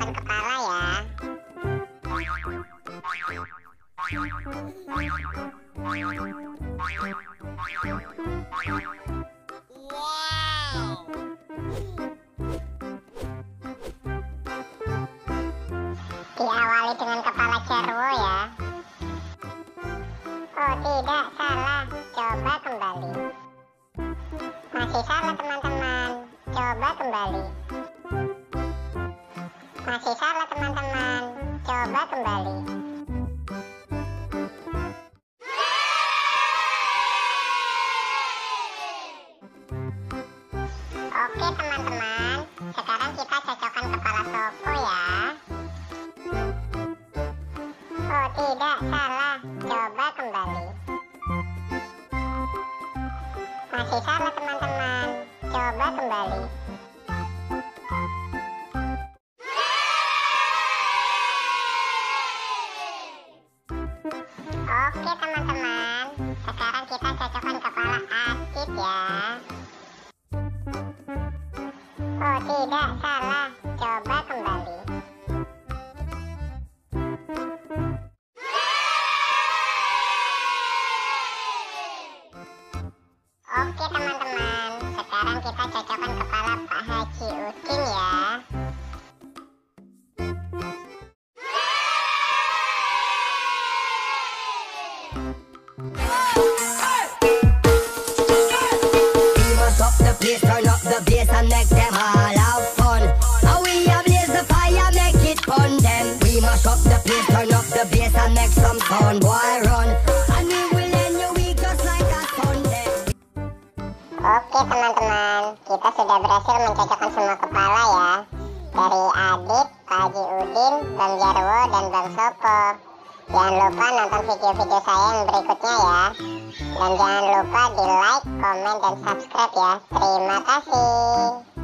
cocokkan kepala ya. Wow. Diawali dengan kepala cerwo ya. Oh tidak, salah. Coba kembali. Masih salah teman-teman. Coba kembali. Masih salah teman-teman. Coba kembali. Oke teman-teman, sekarang kita cocokkan kepala Sopo ya. Oh tidak, salah. Coba kembali. Masih salah teman-teman. Coba kembali. Oke teman-teman, sekarang kita cocokkan kepala Adit ya. Oh tidak, salah. Coba kembali. Oke teman-teman, sekarang kita cocokkan kepala Pak Haji Udin ya. Turn up the bass and make them all have fun. How we blaze the fire, make it fun. Then we mash up the place, turn up the bass and make some sound. Boy run, and we will end your week just like a Sunday. Oke teman-teman, kita sudah berhasil mencocokkan semua kepala ya. Dari Adit, Pak Haji Udin, Bang Jarwo, dan Bang Sopo. Jangan lupa nonton video-video saya yang berikutnya ya. Dan jangan lupa di like, komen, dan subscribe ya. Terima kasih.